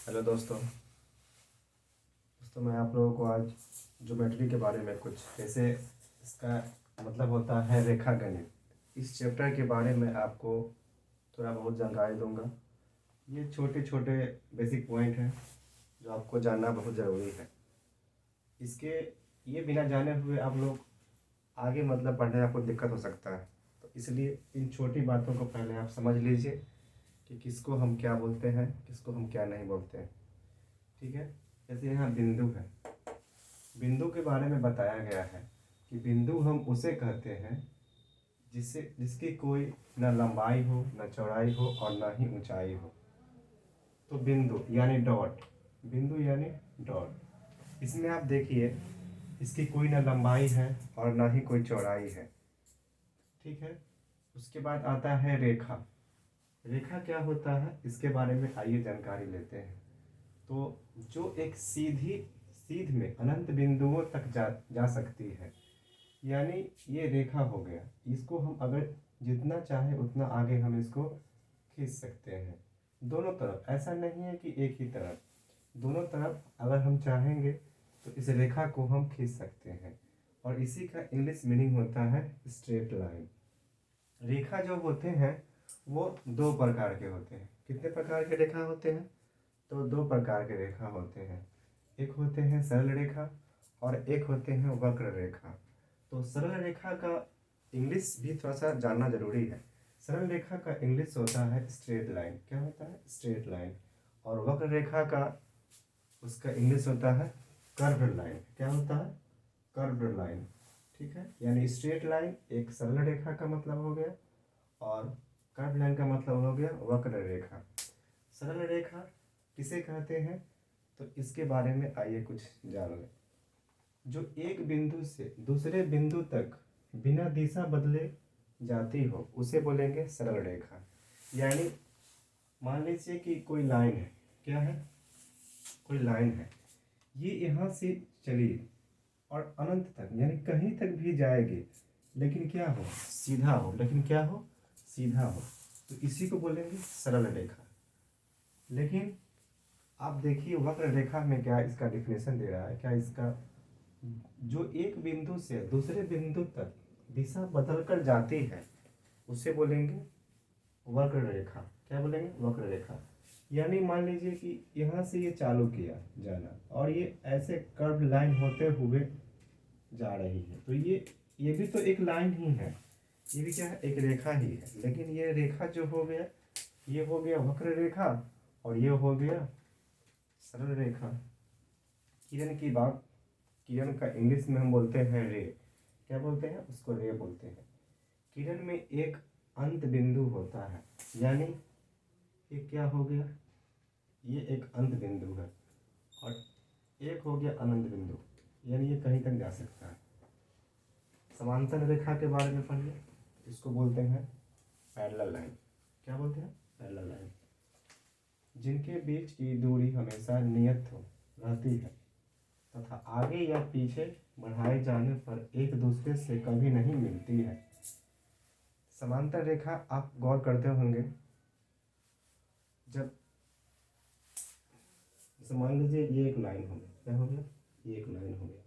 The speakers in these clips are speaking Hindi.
हेलो दोस्तों मैं आप लोगों को आज ज्योमेट्री के बारे में कुछ कैसे इसका मतलब होता है रेखा गणित इस चैप्टर के बारे में आपको थोड़ा बहुत जानकारी दूंगा। ये छोटे छोटे बेसिक पॉइंट हैं जो आपको जानना बहुत ज़रूरी है। इसके ये बिना जाने हुए आप लोग आगे मतलब पढ़ने में आपको दिक्कत हो सकता है। तो इसलिए इन छोटी बातों को पहले आप समझ लीजिए कि किसको हम क्या बोलते हैं, किसको हम क्या नहीं बोलते हैं। ठीक है। जैसे यहाँ बिंदु है। बिंदु के बारे में बताया गया है कि बिंदु हम उसे कहते हैं जिसकी कोई न लंबाई हो, न चौड़ाई हो और न ही ऊंचाई हो। तो बिंदु यानी डॉट, बिंदु यानी डॉट। इसमें आप देखिए, इसकी कोई न लंबाई है और न ही कोई चौड़ाई है। ठीक है। उसके बाद आता है रेखा। रेखा क्या होता है इसके बारे में आइए जानकारी लेते हैं। तो जो एक सीध में अनंत बिंदुओं तक जा सकती है, यानी ये रेखा हो गया। इसको हम अगर जितना चाहे उतना आगे हम इसको खींच सकते हैं। दोनों तरफ, ऐसा नहीं है कि एक ही तरफ, दोनों तरफ अगर हम चाहेंगे तो इस रेखा को हम खींच सकते हैं। और इसी का इंग्लिश मीनिंग होता है स्ट्रेट लाइन। रेखा जो होते हैं वो दो प्रकार के होते हैं। कितने प्रकार के रेखा होते हैं? तो दो प्रकार के रेखा होते हैं। एक होते हैं सरल रेखा और एक होते हैं वक्र रेखा। तो सरल रेखा का इंग्लिश भी थोड़ा सा जानना जरूरी है। सरल रेखा का इंग्लिश होता है स्ट्रेट लाइन। क्या होता है? Straight line. और वक्र रेखा का उसका इंग्लिश होता है कर्व लाइन। क्या होता है? Curve line. ठीक है। यानी स्ट्रेट लाइन एक सरल रेखा का मतलब हो गया और कर्व लाइन का मतलब हो गया वक्र रेखा। सरल रेखा किसे कहते हैं तो इसके बारे में आइए कुछ जान लें। जो एक बिंदु से दूसरे बिंदु तक बिना दिशा बदले जाती हो उसे बोलेंगे सरल रेखा। यानी मान लीजिए कि कोई लाइन है। क्या है? कोई लाइन है, ये यहाँ से चली और अनंत तक यानी कहीं तक भी जाएगी, लेकिन क्या हो? सीधा हो। लेकिन क्या हो? सीधा हो। तो इसी को बोलेंगे सरल रेखा। लेकिन आप देखिए वक्र रेखा में क्या इसका डिफिनेशन दे रहा है। क्या इसका जो एक बिंदु से दूसरे बिंदु तक दिशा बदल कर जाती है उसे बोलेंगे वक्र रेखा। क्या बोलेंगे? वक्र रेखा। यानी मान लीजिए कि यहाँ से ये चालू किया जाना और ये ऐसे कर्व लाइन होते हुए जा रही है। तो ये भी तो एक लाइन ही है। ये भी क्या है? एक रेखा ही है। लेकिन ये रेखा जो हो गया, ये हो गया वक्र रेखा और ये हो गया सरल रेखा। किरण की बात, किरण का इंग्लिश में हम बोलते हैं रे। क्या बोलते हैं? उसको रे बोलते हैं। किरण में एक अंत बिंदु होता है। यानी ये क्या हो गया? ये एक अंत बिंदु है और एक हो गया अनंत बिंदु। यानी ये कहीं तक जा सकता है। समांतर रेखा के बारे में पढ़िए। इसको बोलते हैं पैरेलल लाइन। क्या बोलते हैं? Parallel line. जिनके बीच की दूरी हमेशा नियत हो रहती है तथा आगे या पीछे बढ़ाए जाने पर एक दूसरे से कभी नहीं मिलती है। समांतर रेखा आप गौर करते होंगे, जब जैसे मान लीजिए ये एक लाइन हो गया। क्या हो गया? ये एक लाइन हो गया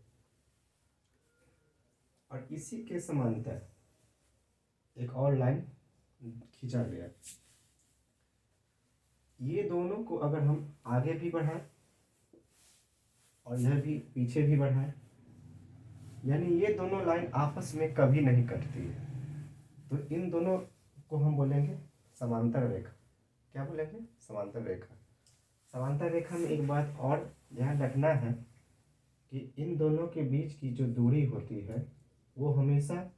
और इसी के समांतर एक और लाइन खींचा गया। ये दोनों को अगर हम आगे भी बढ़ाएं और यह भी पीछे भी बढ़ाएं, यानी ये दोनों लाइन आपस में कभी नहीं कटती है, तो इन दोनों को हम बोलेंगे समांतर रेखा। क्या बोलेंगे? समांतर रेखा। समांतर रेखा में एक बात और ध्यान रखना है कि इन दोनों के बीच की जो दूरी होती है वो हमेशा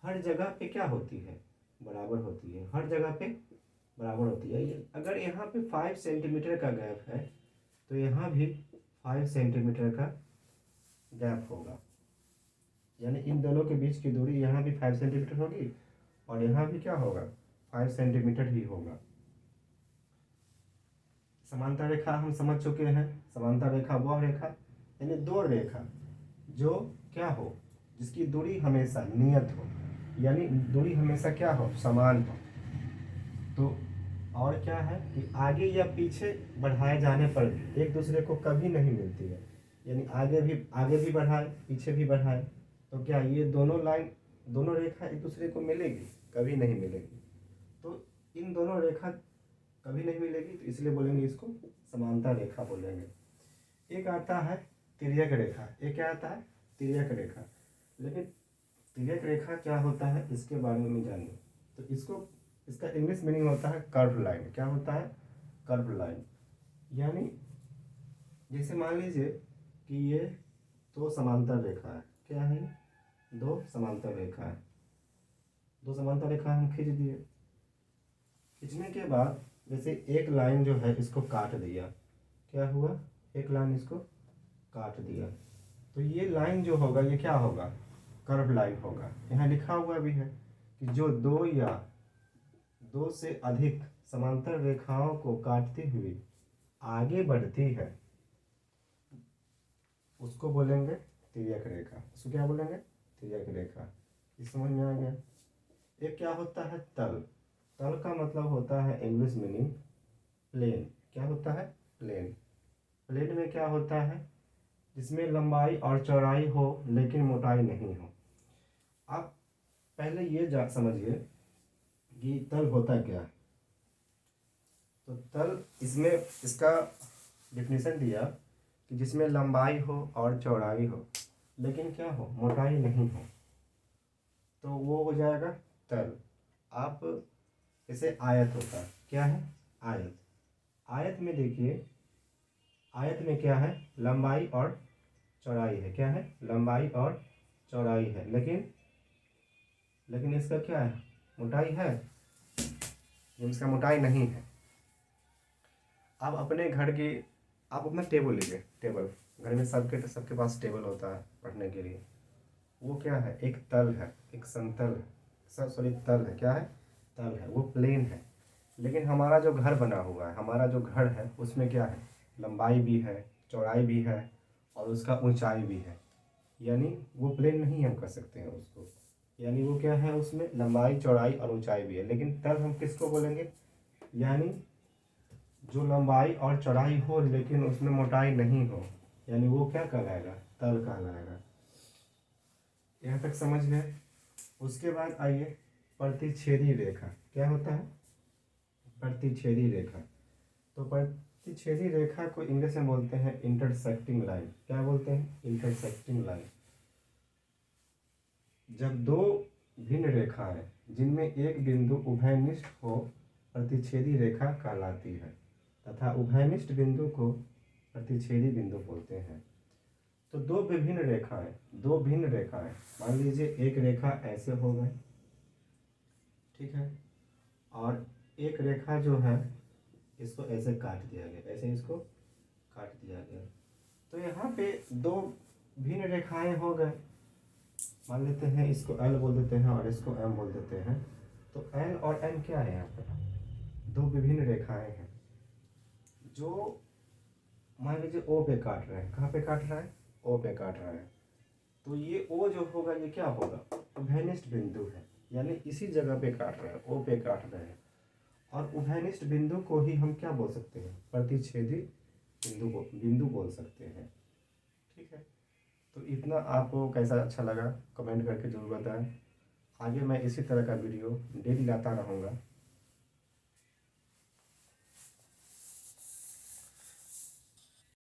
हर जगह पे क्या होती है? बराबर होती है। हर जगह पे बराबर होती है। अगर यहाँ पे 5 सेंटीमीटर का गैप है तो यहाँ भी 5 सेंटीमीटर का गैप होगा। यानी इन दोनों के बीच की दूरी यहाँ भी 5 सेंटीमीटर होगी और यहाँ भी क्या होगा? 5 सेंटीमीटर ही होगा। समांतर रेखा हम समझ चुके हैं। समांतर रेखा वह रेखा यानी दो रेखा जो क्या हो? जिसकी दूरी हमेशा नियत हो, यानी दूरी हमेशा क्या हो? समान हो। तो और क्या है कि आगे या पीछे बढ़ाए जाने पर भी एक दूसरे को कभी नहीं मिलती है। यानी आगे भी बढ़ाए पीछे भी बढ़ाए तो क्या ये दोनों लाइन दोनों रेखा एक दूसरे को मिलेगी? कभी नहीं मिलेगी। तो इन दोनों रेखा कभी नहीं मिलेगी तो इसलिए बोलेंगे इसको समांतर रेखा बोलेंगे। एक आता है तिर्यक रेखा। एक क्या आता है? तिर्यक रेखा। लेकिन तिर्यक रेखा क्या होता है इसके बारे में जानिए। तो इसका इंग्लिश मीनिंग होता है कर्व लाइन। क्या होता है? Curve line. यानी जैसे मान लीजिए कि ये दो समांतर रेखा है। क्या है? दो समांतर रेखा है। दो समांतर रेखा हम खींच दिए। खींचने के बाद जैसे एक लाइन जो है इसको काट दिया। क्या हुआ? एक लाइन इसको काट दिया। तो ये लाइन जो होगा ये क्या होगा? कर्व लाइन होगा। यहाँ लिखा हुआ भी है कि जो दो या दो से अधिक समांतर रेखाओं को काटती हुई आगे बढ़ती है उसको बोलेंगे तिर्यक रेखा। उसको क्या बोलेंगे? तिर्यक रेखा। ये समझ में आ गया? एक क्या होता है? तल। तल का मतलब होता है इंग्लिश मीनिंग प्लेन। क्या होता है? प्लेन। प्लेन में क्या होता है? जिसमें लंबाई और चौड़ाई हो लेकिन मोटाई नहीं हो। आप पहले ये समझिए कि तल होता क्या है। तो तल इसमें इसका डिफिनेशन दिया कि जिसमें लंबाई हो और चौड़ाई हो लेकिन क्या हो? मोटाई नहीं हो, तो वो हो जाएगा तल। आप इसे आयत होता है। क्या है? आयत। आयत में देखिए, आयत में क्या है? लंबाई और चौड़ाई है। क्या है? लंबाई और चौड़ाई है। लेकिन इसका क्या है? मोटाई है? इसका मोटाई नहीं है। आप अपने घर की आप अपना टेबल लीजिए। टेबल घर में सबके सबके पास टेबल होता है पढ़ने के लिए। वो क्या है? एक तल है, एक समतल है। सॉरी, तल है। क्या है? तल है। वो प्लेन है। लेकिन हमारा जो घर बना हुआ है, हमारा जो घर है उसमें क्या है? लंबाई भी है, चौड़ाई भी है और उसका ऊंचाई भी है। यानी वो प्लेन नहीं हम कर सकते हैं उसको। यानी वो क्या है? उसमें लंबाई चौड़ाई और ऊंचाई भी है। लेकिन तल हम किसको बोलेंगे? यानी जो लंबाई और चौड़ाई हो लेकिन उसमें मोटाई नहीं हो, यानी वो क्या कहलाएगा? तल कहलाएगा। यहाँ तक समझ गए? उसके बाद आइए प्रतिच्छेदी रेखा। क्या होता है? प्रतिच्छेदी रेखा। तो प्रतिच्छेदी रेखा को इंग्लिश में बोलते हैं इंटरसेक्टिंग लाइन। क्या बोलते हैं? Intersecting line. जब दो भिन्न रेखाएं जिनमें एक बिंदु उभयनिष्ठ हो प्रतिच्छेदी रेखा कहलाती है तथा उभयनिष्ठ बिंदु को प्रतिच्छेदी बिंदु बोलते हैं। तो दो भिन्न रेखाएं मान लीजिए एक रेखा ऐसे हो गए, ठीक है, और एक रेखा जो है इसको ऐसे काट दिया गया, ऐसे इसको काट दिया गया। तो यहाँ पे दो भिन्न रेखाएं हो गए। मान लेते हैं इसको L बोल देते हैं और इसको M बोल देते हैं। तो L और M क्या है? यहाँ पे दो विभिन्न रेखाएं हैं जो मान लीजिए O पे काट रहे हैं। कहाँ पे काट रहा है? O पे काट रहा है। तो ये O जो होगा ये क्या होगा? उभयनिष्ठ बिंदु है। यानी इसी जगह पे काट रहे हैं, O पे काट रहे हैं। और उभयनिष्ठ बिंदु को ही हम क्या बोल सकते हैं? प्रतिच्छेदी बिंदु बोल सकते हैं। ठीक है। तो इतना आपको कैसा अच्छा लगा कमेंट करके ज़रूर बताएं। आगे मैं इसी तरह का वीडियो डेली लाता रहूँगा।